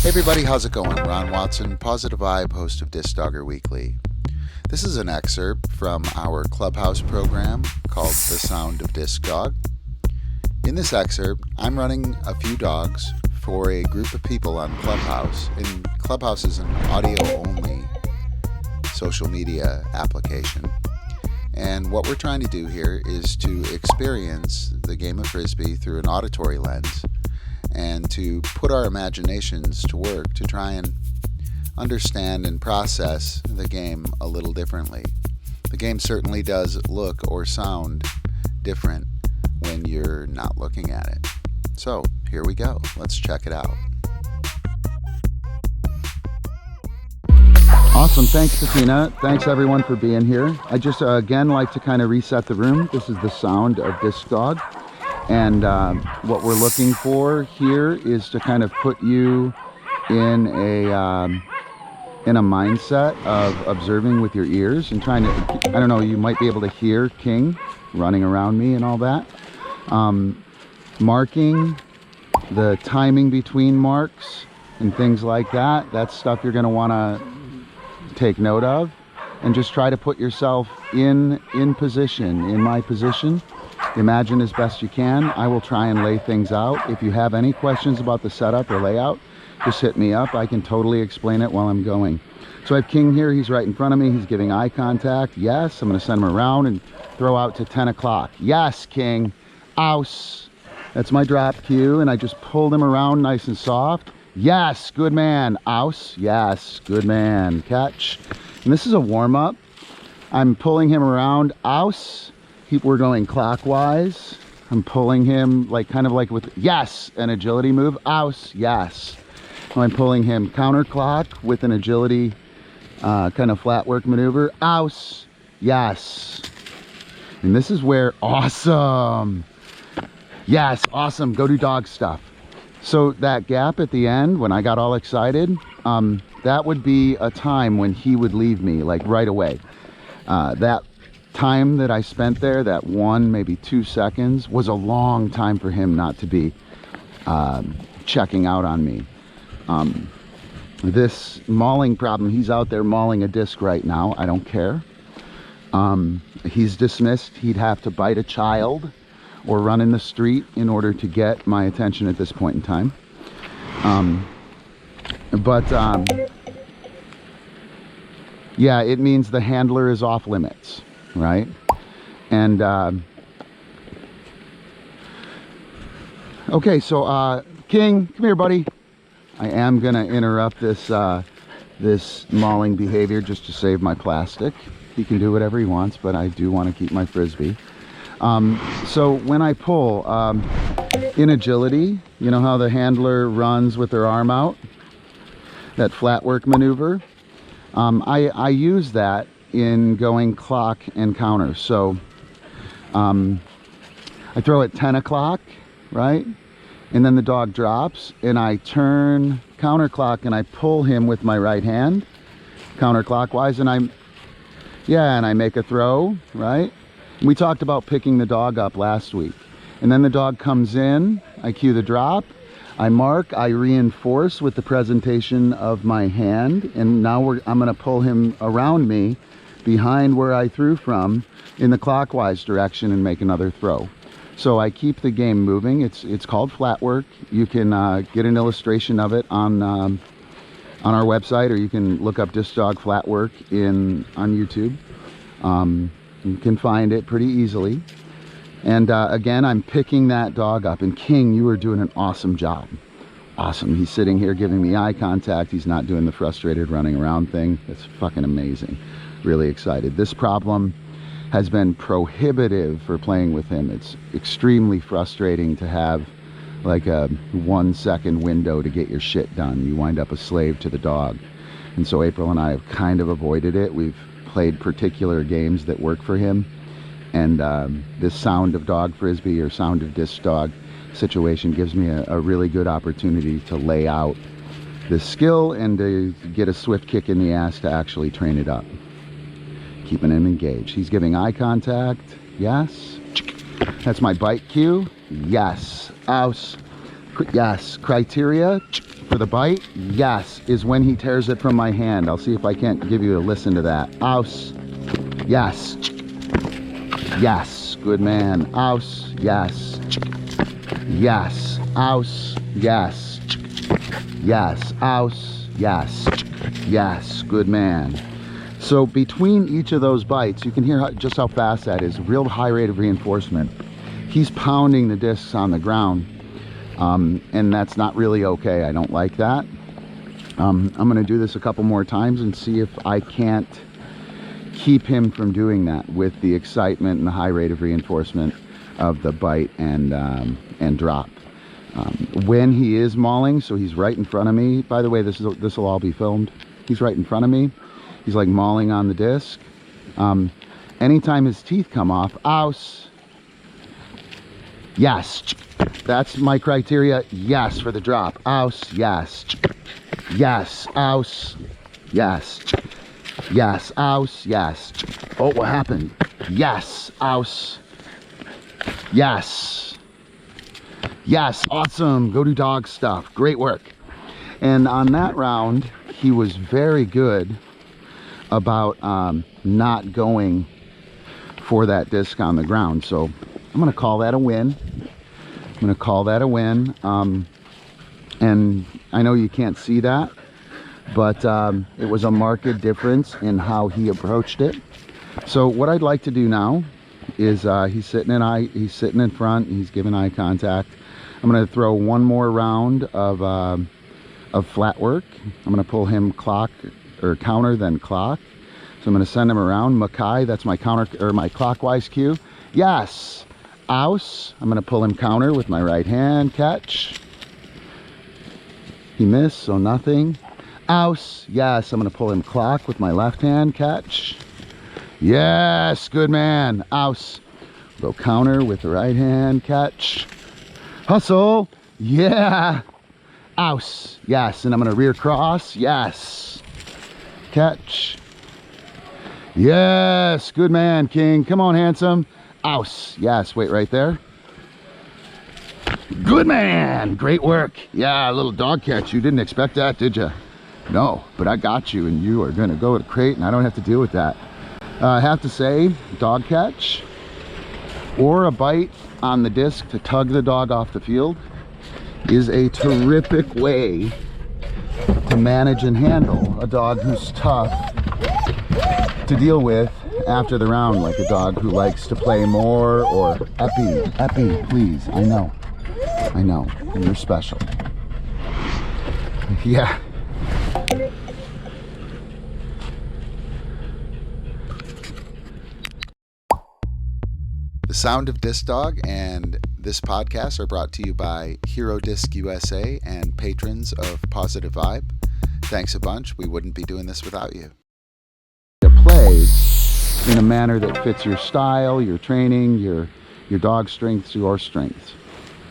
Hey everybody, how's it going? Ron Watson, Positive Vibe, host of DiscDogger Weekly. This is an excerpt from our Clubhouse program called The Sound of DiscDog. In this excerpt, I'm running a few dogs for a group of people on Clubhouse. And Clubhouse is an audio-only social media application. And what we're trying to do here is to experience the game of Frisbee through an auditory lens and to put our imaginations to work to try and understand and process the game a little differently. The game certainly does look or sound different when you're not looking at it. So here we go. Let's check it out. Awesome. Thanks, Katina. Thanks, everyone, for being here. I just, again, like to kind of reset the room. This is the Sound of DiscDog. And what we're looking for here is to kind of put you in a mindset of observing with your ears and trying to, I don't know, you might be able to hear King running around me and all that. Marking, the timing between marks and things like that. That's stuff you're going to want to take note of. And just try to put yourself in position, in my position. Imagine as best you can. I will try and lay things out. If you have any questions about the setup or layout, just hit me up. I can totally explain it while I'm going. So I have King here. He's right in front of me. He's giving eye contact. Yes. I'm going to send him around and throw out to 10 o'clock. Yes, King. Ouse. That's my drop cue. And I just pulled him around nice and soft. Yes. Good man. Ouse. Yes. Good man. Catch. And this is a warm-up. I'm pulling him around. Ouse. We're going clockwise. I'm pulling him kind of like with, yes, an agility move. Ouse, yes. I'm pulling him counterclock with an agility kind of flat work maneuver. Ouse, yes. And this is where, awesome. Yes, awesome. Go do dog stuff. So that gap at the end, when I got all excited, that would be a time when he would leave me, like right away. That time that I spent there, that 1, maybe 2 seconds, was a long time for him not to be checking out on me. This mauling problem, he's out there mauling a disc right now. I don't care. He's dismissed. He'd have to bite a child or run in the street in order to get my attention at this point in time. Yeah, it means the handler is off limits. Right? And okay, so King, come here, buddy. I am gonna interrupt this this mauling behavior just to save my plastic. He can do whatever he wants, but I do want to keep my Frisbee. So when I pull in agility, you know how the handler runs with their arm out, that flat work maneuver. I use that in going clock and counter. So I throw at 10 o'clock, right? And then the dog drops and I turn counterclock and I pull him with my right hand counterclockwise and I make a throw, right? We talked about picking the dog up last week. And then the dog comes in, I cue the drop, I mark, I reinforce with the presentation of my hand, and now I'm gonna pull him around me behind where I threw from in the clockwise direction and make another throw. So I keep the game moving. It's called flat work. You can get an illustration of it on our website, or you can look up DiscDog flat work on YouTube. You can find it pretty easily. And again, I'm picking that dog up. And King, you are doing an awesome job. Awesome. He's sitting here giving me eye contact. He's not doing the frustrated running around thing. It's fucking amazing. Really excited. This problem has been prohibitive for playing with him. It's extremely frustrating to have like a 1 second window to get your shit done. You wind up a slave to the dog. And so April and I have kind of avoided it. We've played particular games that work for him. And this Sound of Dog Frisbee or Sound of DiscDog situation gives me a really good opportunity to lay out this skill and to get a swift kick in the ass to actually train it up. Keeping him engaged. He's giving eye contact. Yes. That's my bite cue. Yes. Ouse. Yes. Criteria. for the bite, yes, is when he tears it from my hand. I'll see if I can't give you a listen to that. Ouse, yes, yes, good man. Ouse, yes, yes, ouse, yes, yes, ouse, yes, yes, good man. So between each of those bites, you can hear just how fast that is. Real high rate of reinforcement. He's pounding the discs on the ground, and that's not really okay. I don't like that. I'm going to do this a couple more times and see if I can't keep him from doing that with the excitement and the high rate of reinforcement of the bite and drop. When he is mauling, so he's right in front of me. By the way, this will all be filmed. He's right in front of me. He's like mauling on the disc. Anytime his teeth come off, ouse. Yes, that's my criteria. Yes, for the drop. Ouse, yes. Yes, ouse, yes. Yes, ouse, yes. Oh, what happened? Yes, ouse. Yes. Yes, awesome. Go do dog stuff. Great work. And on that round, he was very good about not going for that disc on the ground. So I'm going to call that a win. I'm going to call that a win. And I know you can't see that, but it was a marked difference in how he approached it. So what I'd like to do now is he's sitting in front, he's giving eye contact. I'm going to throw one more round of flat work. I'm going to pull him clock or counter, then clock. So I'm going to send him around. Makai, that's my counter or my clockwise cue. Yes. Ouse. I'm going to pull him counter with my right hand. Catch. He missed, so nothing. Ouse. Yes. I'm going to pull him clock with my left hand. Catch. Yes. Good man. Ouse. Go counter with the right hand. Catch. Hustle. Yeah. Ouse. Yes. And I'm going to rear cross. Yes. Catch. Yes. Good man, King. Come on, handsome. Ouse. Yes. Wait right there. Good man. Great work. Yeah, a little dog catch. You didn't expect that, did you? No, but I got you, and you are going to go to the crate, and I don't have to deal with that. I have to say, dog catch or a bite on the disc to tug the dog off the field is a terrific way to manage and handle a dog who's tough to deal with after the round, like a dog who likes to play more, or Epi, please, I know, and you're special. Yeah. The Sound of DiscDog and this podcast are brought to you by Hero Disc USA and patrons of Positive Vybe. Thanks a bunch. We wouldn't be doing this without you. To play in a manner that fits your style, your training, your dog strengths, your strengths.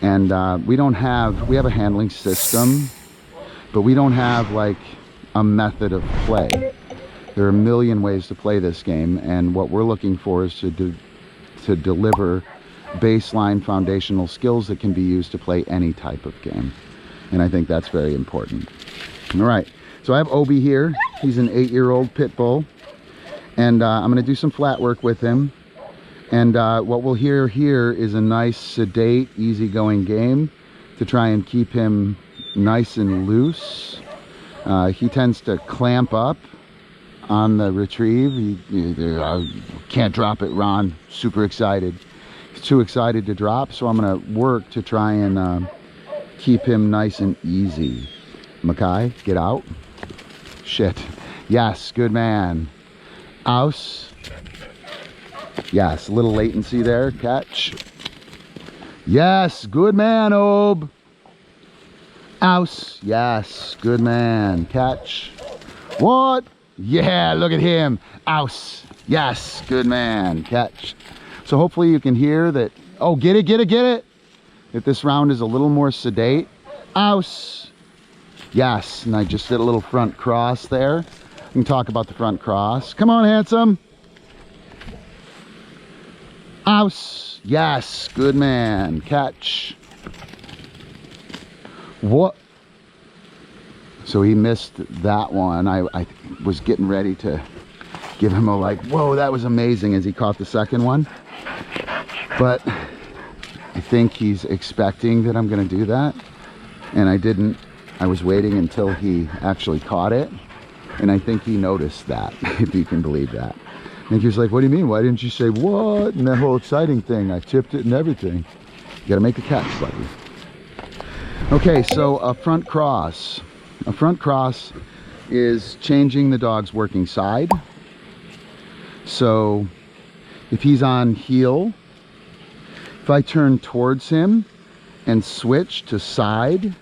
And we have a handling system, but we don't have like a method of play. There are a million ways to play this game, and what we're looking for is to deliver baseline foundational skills that can be used to play any type of game. And I think that's very important. All right, so I have Obi here. He's an 8-year-old pit bull, and I'm going to do some flat work with him. And what we'll hear here is a nice, sedate, easygoing game to try and keep him nice and loose. He tends to clamp up on the retrieve. Can't drop it, Ron. Super excited. He's too excited to drop, so I'm going to work to try and keep him nice and easy. Makai, get out. Shit. Yes, good man. Ouse. Yes, a little latency there. Catch. Yes, good man, Ob. Ouse. Yes, good man. Catch. What? Yeah, look at him. Ouse. Yes, good man. Catch. So hopefully you can hear that. Oh, get it. That this round is a little more sedate. Ouse. Yes, and I just did a little front cross there. We can talk about the front cross. Come on, handsome. Ouse. Yes, good man. Catch. What? So he missed that one. I was getting ready to give him a like, whoa, that was amazing, as he caught the second one. But I think he's expecting that I'm gonna do that. And I didn't. I was waiting until he actually caught it. And I think he noticed that, if you can believe that. And he was like, what do you mean? Why didn't you say what? And that whole exciting thing, I tipped it and everything. You gotta make the catch, buddy. Okay, so a front cross. A front cross is changing the dog's working side. So if he's on heel, if I turn towards him and switch to side,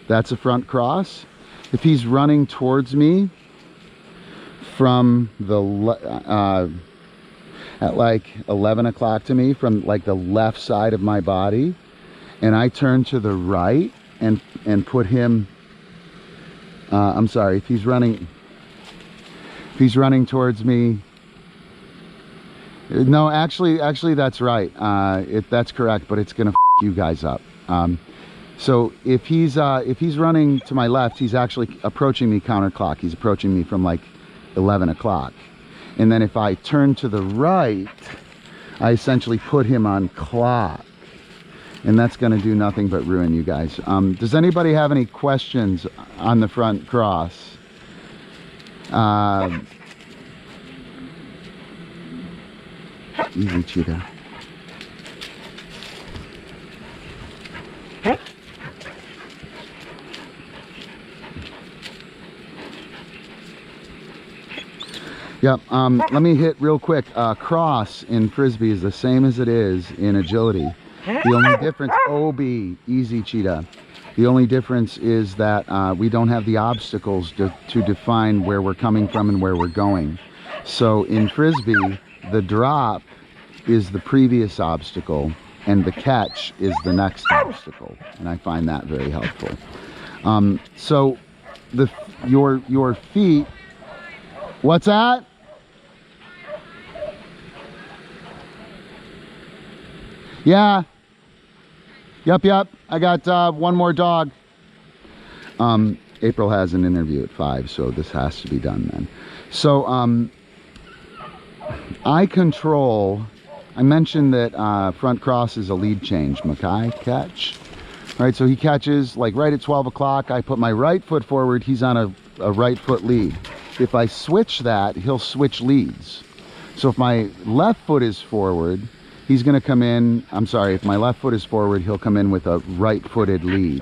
that's a front cross. If he's running towards me from the at like 11 o'clock to me, from like the left side of my body, and I turn to the right and put him, I'm sorry, if he's running towards me, no, actually that's right. That's correct, but it's gonna f you guys up. So if he's running to my left, he's actually approaching me counterclock. He's approaching me from like 11 o'clock. And then if I turn to the right, I essentially put him on clock. And that's gonna do nothing but ruin you guys. Does anybody have any questions on the front cross? Easy, cheetah. Yep, let me hit real quick. Cross in Frisbee is the same as it is in agility. The only difference, OB, easy cheetah. The only difference is that we don't have the obstacles to define where we're coming from and where we're going. So in Frisbee, the drop is the previous obstacle and the catch is the next obstacle. And I find that very helpful. So your feet, what's that? Yeah. Yep. I got one more dog. April has an interview at 5, so this has to be done then. So I mentioned that front cross is a lead change, Makai catch. All right, so he catches like right at 12 o'clock. I put my right foot forward. He's on a right foot lead. If I switch that, he'll switch leads. So if my left foot is forward, he's going to come in. I'm sorry, if my left foot is forward, he'll come in with a right-footed lead.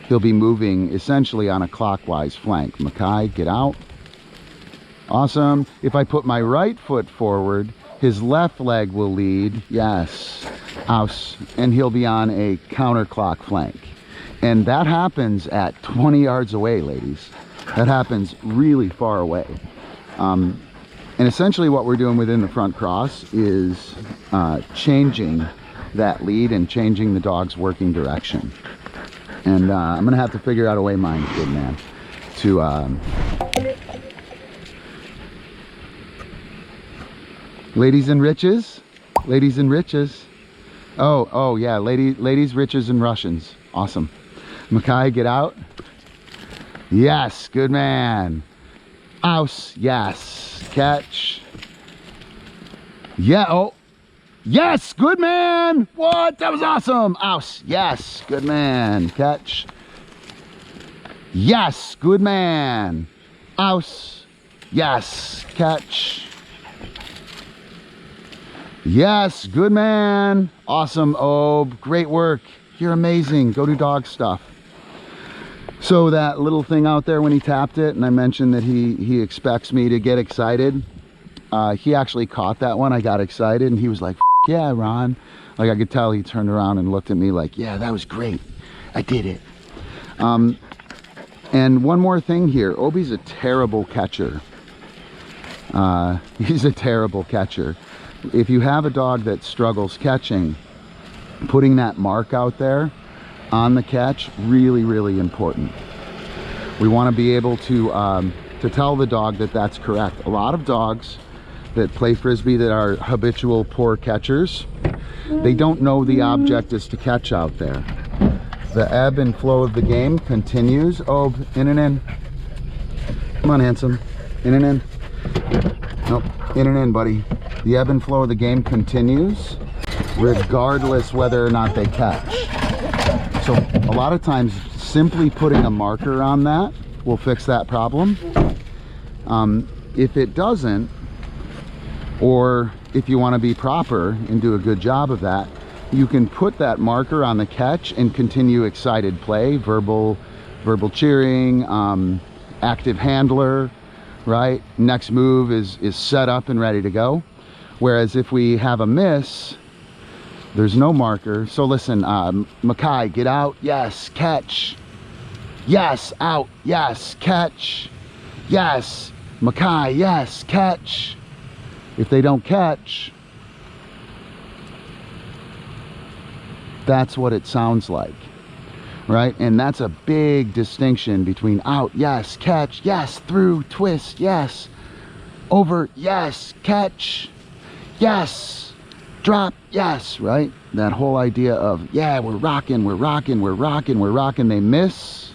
He'll be moving essentially on a clockwise flank. Makai, get out. Awesome. If I put my right foot forward, his left leg will lead. Yes. House. And he'll be on a counterclock flank. And that happens at 20 yards away, ladies. That happens really far away. And essentially what we're doing within the front cross is changing that lead and changing the dog's working direction. And I'm gonna have to figure out a way, mine, good man, to ladies and riches. Oh yeah, ladies, riches, and Russians. Awesome. Makai, get out. Yes, good man. Ouse, yes. Catch. Yeah, oh. Yes, good man. What? That was awesome. Ouse, yes, good man. Catch. Yes, good man. Ouse, yes. Catch. Yes, good man. Awesome, Ob. Great work. You're amazing. Go do dog stuff. So that little thing out there when he tapped it, and I mentioned that he expects me to get excited. He actually caught that one. I got excited, and he was like, F yeah, Ron. Like, I could tell he turned around and looked at me like, yeah, that was great. I did it. And one more thing here. Obi's a terrible catcher. He's a terrible catcher. If you have a dog that struggles catching, putting that mark out there on the catch, really, really important. We want to be able to tell the dog that that's correct. A lot of dogs that play Frisbee that are habitual poor catchers, they don't know the object is to catch out there. The ebb and flow of the game continues. Oh, in and in. Come on, handsome. In and in. Nope, in and in, buddy. The ebb and flow of the game continues, regardless whether or not they catch. So a lot of times, simply putting a marker on that will fix that problem. If it doesn't, or if you want to be proper and do a good job of that, you can put that marker on the catch and continue excited play, verbal cheering, active handler, right? Next move is set up and ready to go. Whereas if we have a miss, there's no marker. So listen, Mackay, get out, yes, catch, yes, out, yes, catch, yes, Mackay, yes, catch. If they don't catch, that's what it sounds like, right? And that's a big distinction between out, yes, catch, yes, through, twist, yes, over, yes, catch, yes, drop, yes, right? That whole idea of, yeah, we're rocking, we're rocking, we're rocking, we're rocking, they miss,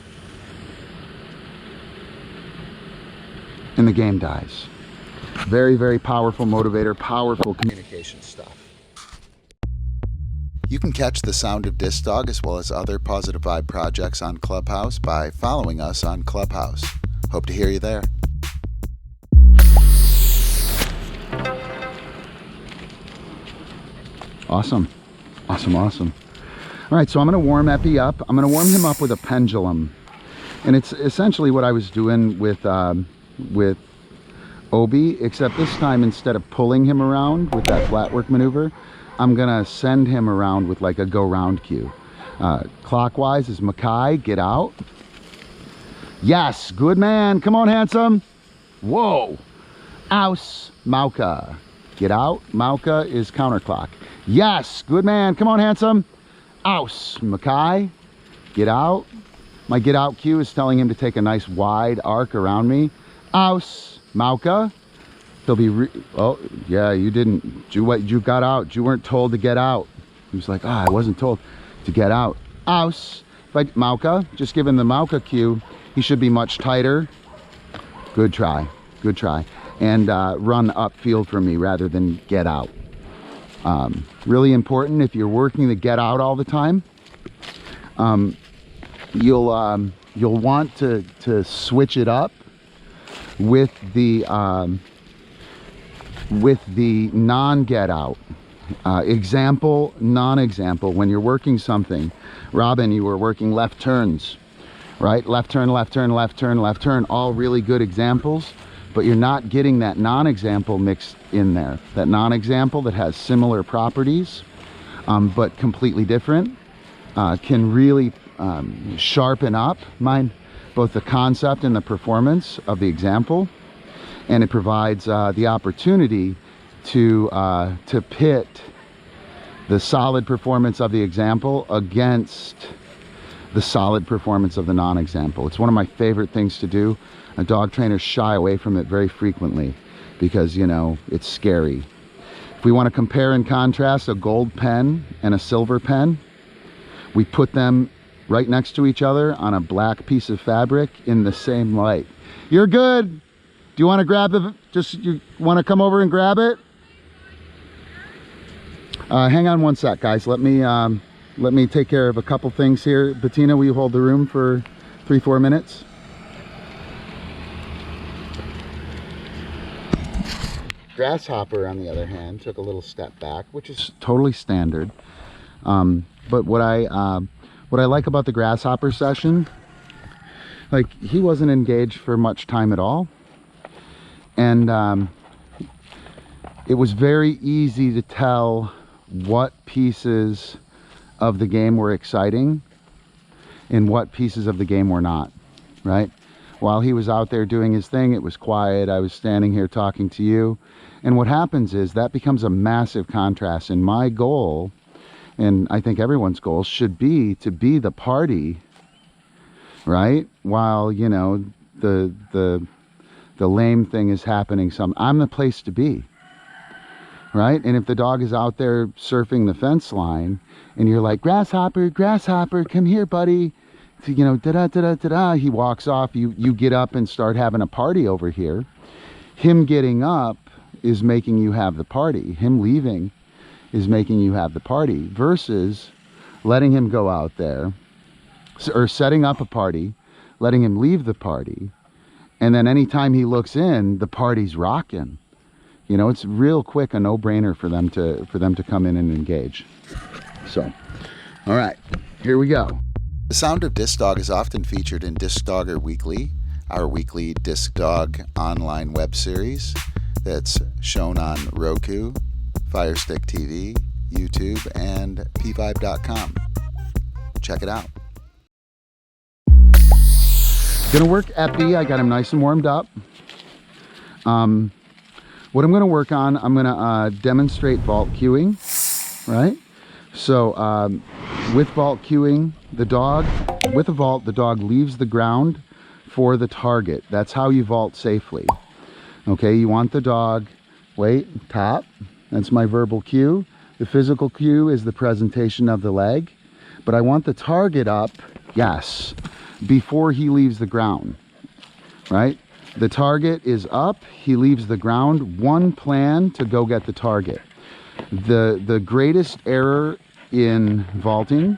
and the game dies. Very, very powerful motivator, powerful communication stuff. You can catch the Sound of DiscDog as well as other Positive Vibe projects on Clubhouse by following us on Clubhouse. Hope to hear you there. Awesome. Awesome, awesome. All right, so I'm going to warm Epi up. I'm going to warm him up with a pendulum. And it's essentially what I was doing with Obi, except this time instead of pulling him around with that flat work maneuver, I'm gonna send him around with like a go round cue. Clockwise is Mackay, get out. Yes, good man, come on handsome. Whoa, Aus, Mauka, get out. Mauka is counterclock. Yes, good man, come on handsome. Aus, Mackay, get out. My get out cue is telling him to take a nice wide arc around me. Aus, Mauka. He'll be, oh, yeah, you didn't, you got out. You weren't told to get out. He was like, I wasn't told to get out. Aus, but Mauka, just give him the Mauka cue. He should be much tighter. Good try, good try. And run upfield for me rather than get out. Really important if you're working the get out all the time. You'll want to switch it up with the non-get out. Example, non-example. When you're working something, Robin, you were working left turns, right? Left turn, left turn, left turn, left turn, all really good examples, but you're not getting that non-example mixed in there. That non-example that has similar properties, but completely different, can really sharpen up both the concept and the performance of the example, and it provides the opportunity to pit the solid performance of the example against the solid performance of the non-example. It's one of my favorite things to do. Dog trainers shy away from it very frequently because, you know, it's scary. If we want to compare and contrast a gold pen and a silver pen, we put them right next to each other on a black piece of fabric in the same light. You're good. Do you want to grab the, you want to come over and grab it? Hang on one sec, guys. Let me take care of a couple things here. Bettina, will you hold the room for 3-4 minutes? Grasshopper, on the other hand, took a little step back, which is totally standard. But what I like about the grasshopper session, like, he wasn't engaged for much time at all, and it was very easy to tell what pieces of the game were exciting and what pieces of the game were not, right? While he was out there doing his thing, it was quiet. I was standing here talking to you, and what happens is that becomes a massive contrast. And my goal, and I think everyone's goal, should be to be the party, right? While, you know, the lame thing is happening. I'm the place to be. right? And if the dog is out there surfing the fence line and you're like, grasshopper, grasshopper, come here, buddy. So, you know, da-da-da-da-da-da, he walks off, you get up and start having a party over here. Him getting up is making you have the party. Him leaving is making you have the party, versus letting him go out there, or setting up a party, letting him leave the party, and then anytime he looks in, the party's rocking. You know, it's real quick, a no-brainer for them to come in and engage. So, all right, here we go. The Sound of DiscDog is often featured in DiscDogger Weekly, our weekly DiscDog online web series that's shown on Roku, Fire Stick TV, YouTube, and pvybe.com. Check it out. Gonna work Epi. I got him nice and warmed up. What I'm gonna work on, I'm gonna demonstrate vault cueing, right? So with vault cueing, with a vault, the dog leaves the ground for the target. That's how you vault safely. Okay, you want the dog, wait, top, that's my verbal cue. The physical cue is the presentation of the leg, but I want the target up, yes, before he leaves the ground, right? The target is up, he leaves the ground, one plan to go get the target. The greatest error in vaulting,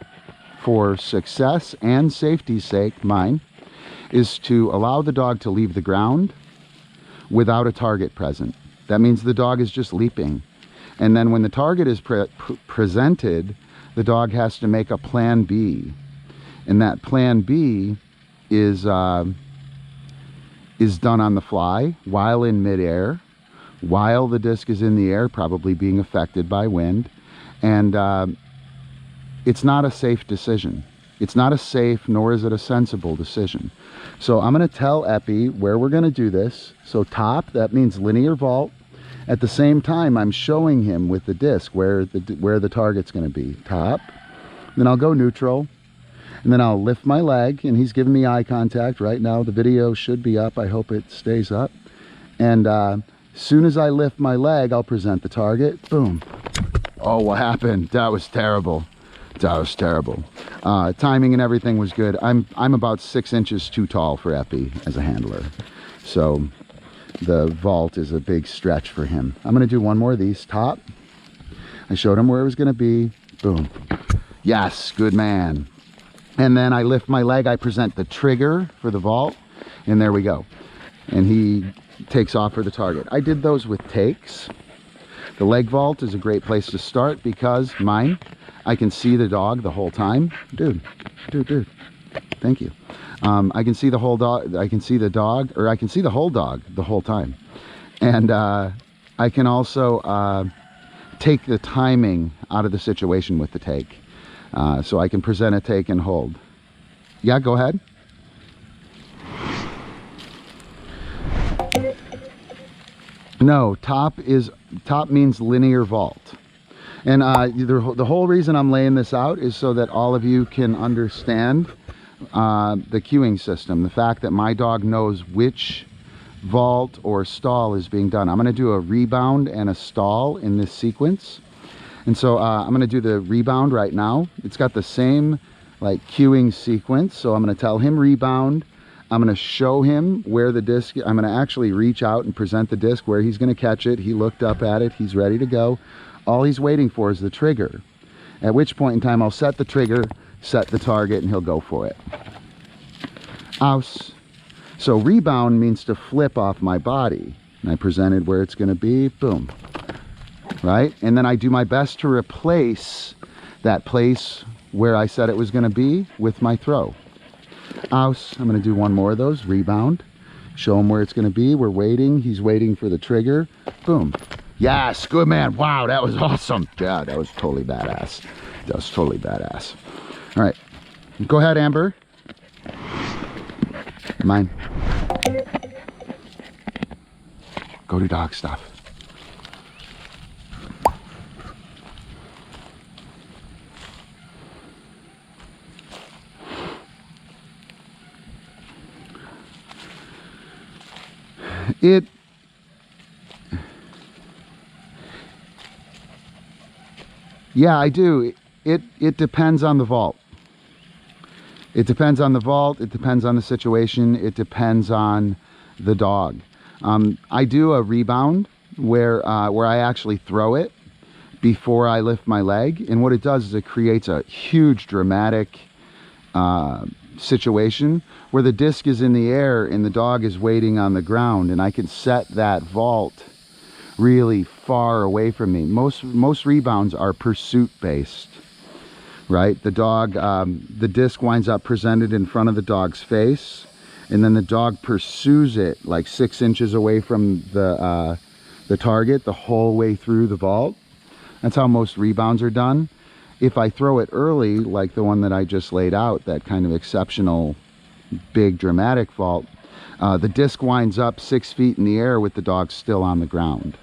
for success and safety's sake, mine, is to allow the dog to leave the ground without a target present. That means the dog is just leaping. And then when the target is presented, the dog has to make a plan B. And that plan B is done on the fly, while in midair, while the disc is in the air, probably being affected by wind. And it's not a safe decision. It's not a safe, nor is it a sensible decision. So I'm going to tell Epi where we're going to do this. So top, that means linear vault. At the same time, I'm showing him with the disc where the target's going to be. Top. Then I'll go neutral. And then I'll lift my leg, and he's giving me eye contact right now. The video should be up. I hope it stays up. And as soon as I lift my leg, I'll present the target. Boom. Oh, what happened? That was terrible. That was terrible. Timing and everything was good. I'm about 6 inches too tall for Epi as a handler. So the vault is a big stretch for him. I'm going to do one more of these. Top. I showed him where it was going to be. Boom. Yes, good man. And then I lift my leg. I present the trigger for the vault. And there we go. And he takes off for the target. I did those with takes. The leg vault is a great place to start because I can see the dog the whole time. Dude. Thank you. I can see the whole dog. I can see the dog, or I can see the whole dog the whole time. And I can also take the timing out of the situation with the take. So I can present a take and hold. Yeah, go ahead. No, top means linear vault. And the whole reason I'm laying this out is so that all of you can understand the cueing system. The fact that my dog knows which vault or stall is being done. I'm going to do a rebound and a stall in this sequence. And so I'm going to do the rebound right now. It's got the same like cueing sequence. So I'm going to tell him rebound. I'm going to show him where the disc, I'm going to actually reach out and present the disc where he's going to catch it. He looked up at it. He's ready to go. All he's waiting for is the trigger. At which point in time I'll set the trigger, set the target, and he'll go for it. Ouse. So rebound means to flip off my body. And I presented where it's going to be. Boom. Right? And then I do my best to replace that place where I said it was going to be with my throw. Ouse. I'm going to do one more of those. Rebound. Show him where it's going to be. We're waiting. He's waiting for the trigger. Boom. Yes, good man. Wow, that was awesome. Yeah, that was totally badass. That was totally badass. All right. Go ahead, Amber. Mine. Go to dog stuff. Yeah, I do. It depends on the vault. It depends on the vault. It depends on the situation. It depends on the dog. I do a rebound where I actually throw it before I lift my leg, and what it does is it creates a huge dramatic situation where the disc is in the air and the dog is waiting on the ground, and I can set that vault really far away from me. Most rebounds are pursuit based, right? The dog, the disc winds up presented in front of the dog's face, and then the dog pursues it like 6 inches away from the target the whole way through the vault. That's how most rebounds are done. If I throw it early, like the one that I just laid out, that kind of exceptional big dramatic vault, the disc winds up 6 feet in the air with the dog still on the ground.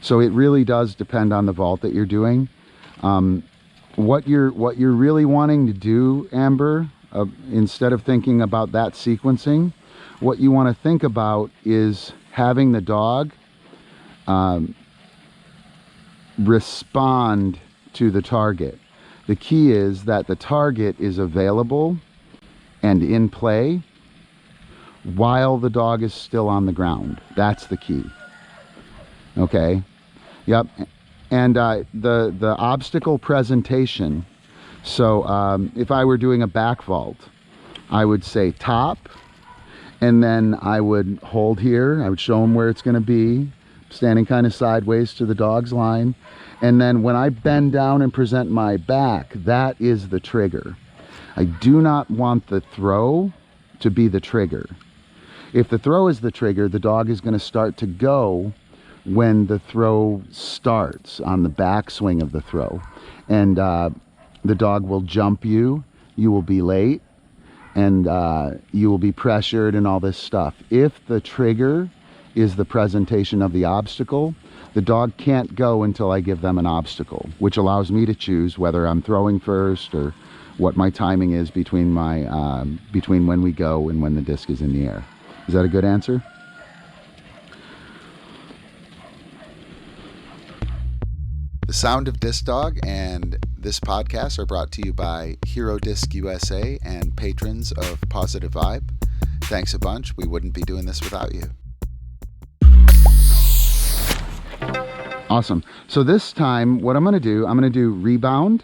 So it really does depend on the vault that you're doing. What you're really wanting to do, Amber, instead of thinking about that sequencing, what you want to think about is having the dog respond to the target. The key is that the target is available and in play while the dog is still on the ground. That's the key. Okay. Yep. And the obstacle presentation. So if I were doing a back vault, I would say top, and then I would hold here. I would show him where it's going to be, standing kind of sideways to the dog's line. And then when I bend down and present my back, that is the trigger. I do not want the throw to be the trigger. If the throw is the trigger, the dog is going to start to go when the throw starts, on the backswing of the throw. And the dog will jump you, you will be late, and you will be pressured and all this stuff. If the trigger is the presentation of the obstacle, the dog can't go until I give them an obstacle, which allows me to choose whether I'm throwing first or what my timing is between my between when we go and when the disc is in the air. Is that a good answer? The Sound of DiscDog and this podcast are brought to you by Hero Disc USA and patrons of Positive Vybe. Thanks a bunch. We wouldn't be doing this without you. Awesome. So this time, what I'm going to do rebound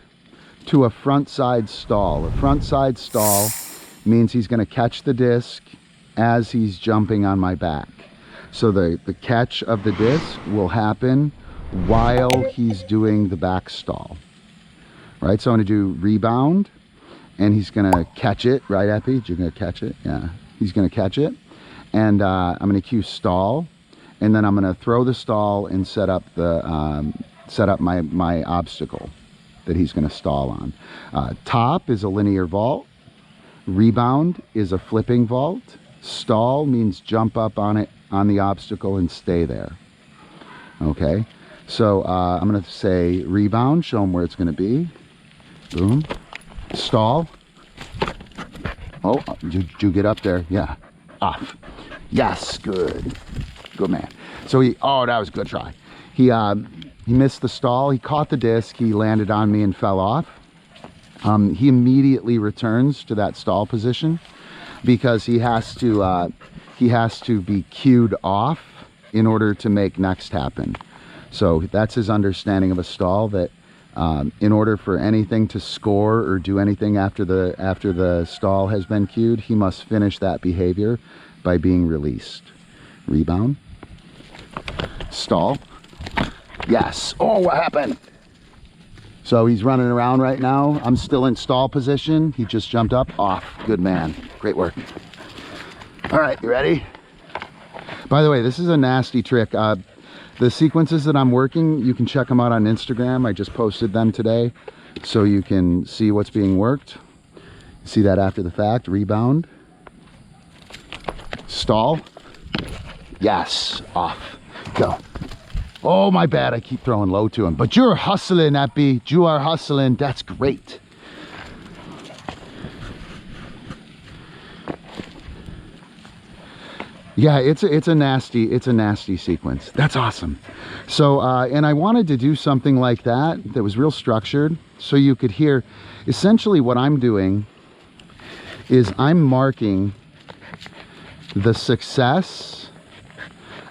to a frontside stall. A frontside stall means he's going to catch the disc as he's jumping on my back. So the catch of the disc will happen while he's doing the back stall. Right? So I'm going to do rebound, and he's going to catch it, right, Epi? You're going to catch it? Yeah. He's going to catch it. And I'm going to cue stall. And then I'm going to throw the stall and set up my obstacle that he's going to stall on. Top is a linear vault. Rebound is a flipping vault. Stall means jump up on it, on the obstacle, and stay there. Okay. So I'm going to say rebound, show him where it's going to be. Boom. Stall. Oh, did you get up there? Yeah. Off. Yes, good. Good man. So that was a good try. He missed the stall. He caught the disc. He landed on me and fell off. He immediately returns to that stall position because he has to be cued off in order to make next happen. So that's his understanding of a stall, that in order for anything to score or do anything after the stall has been cued, he must finish that behavior by being released. Rebound. Stall. Yes. Oh, what happened? So he's running around right now. I'm still in stall position. He just jumped up. Off. Good man. Great work. All right, you ready? By the way, this is a nasty trick. The sequences that I'm working, you can check them out on Instagram. I just posted them today so you can see what's being worked. See that after the fact. Rebound. Stall. Yes. Off. Go. Oh, my bad. I keep throwing low to him. But you're hustling, Epi. You are hustling. That's great. Yeah, it's a nasty sequence. That's awesome. So and I wanted to do something like that was real structured, so you could hear. Essentially what I'm doing is I'm marking the success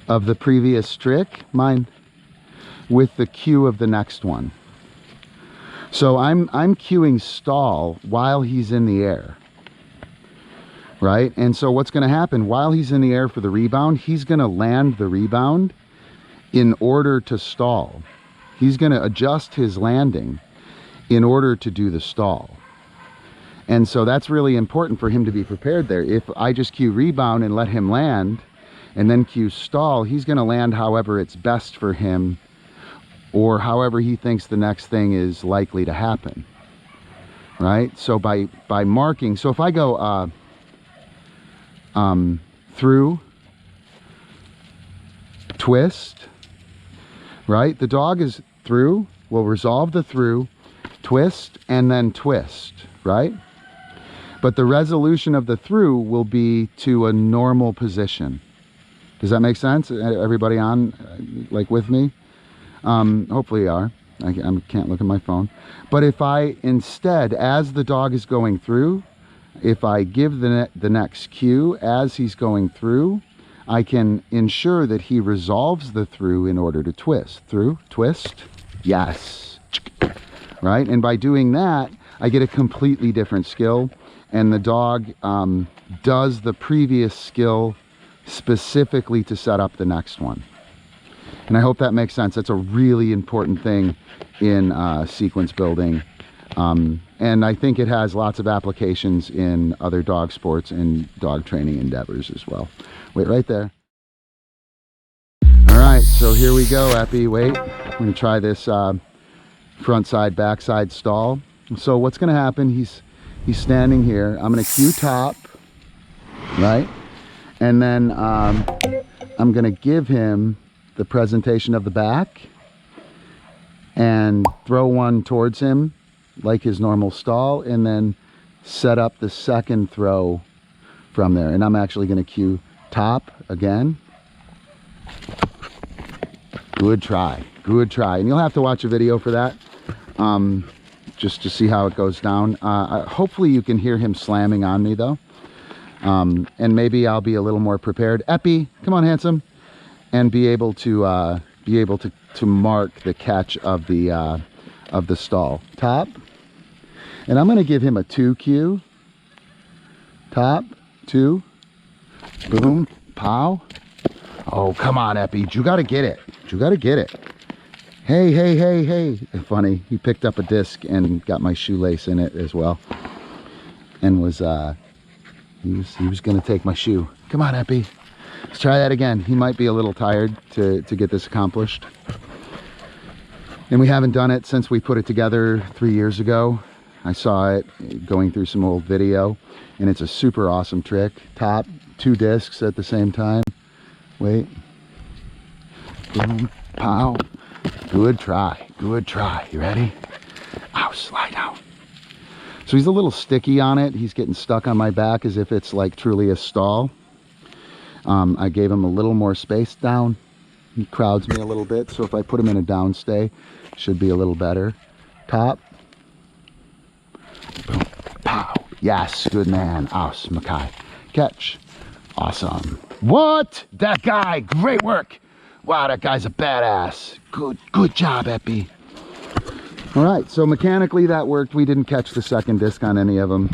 of the previous trick, mine, with the cue of the next one. So I'm cueing stall while he's in the air, right? And so what's going to happen while he's in the air for the rebound, he's going to land the rebound in order to stall. He's going to adjust his landing in order to do the stall. And so that's really important for him to be prepared there. If I just cue rebound and let him land and then cue stall, he's going to land however it's best for him, or however he thinks the next thing is likely to happen, right? So by marking, so if I go through, twist, right? The dog is through, we'll resolve the through, twist, and then twist, right? But the resolution of the through will be to a normal position. Does that make sense? Everybody on, like, with me? Hopefully you are. I can't look at my phone. But if I instead, as the dog is going through, if I give the next cue as he's going through, I can ensure that he resolves the through in order to twist. Through, twist, yes. Right? And by doing that, I get a completely different skill. And the dog does the previous skill specifically to set up the next one. And I hope that makes sense. That's a really important thing in sequence building. And I think it has lots of applications in other dog sports and dog training endeavors as well. Wait right there. All right, so here we go, Epi. Wait, we're gonna try this frontside, backside stall. So what's gonna happen, he's standing here. I'm gonna cue top, right? And then I'm gonna give him the presentation of the back and throw one towards him like his normal stall, and then set up the second throw from there. And I'm actually going to cue top again. Good try, good try. And you'll have to watch a video for that, just to see how it goes down. Hopefully you can hear him slamming on me though, and maybe I'll be a little more prepared. Epi, come on, handsome. And be able to mark the catch of the stall. Top, and I'm going to give him a 2 cue. Top, 2, boom, pow. Oh, come on, Epi, you got to get it. You got to get it. Hey, hey, hey, hey. Funny, he picked up a disc and got my shoelace in it as well, and was he was going to take my shoe. Come on, Epi. Let's try that again. He might be a little tired to get this accomplished. And we haven't done it since we put it together 3 years ago. I saw it going through some old video, and it's a super awesome trick. Top, 2 discs at the same time. Wait. Boom, pow. Good try, good try. You ready? Ow, slide out. So he's a little sticky on it. He's getting stuck on my back as if it's like truly a stall. I gave him a little more space down. He crowds me a little bit, so if I put him in a down stay, should be a little better. Top. Boom. Pow. Yes, good man. Aus, Makai. Catch. Awesome. What? That guy, great work. Wow, that guy's a badass. Good job, Epi. All right, so mechanically that worked. We didn't catch the second disc on any of them.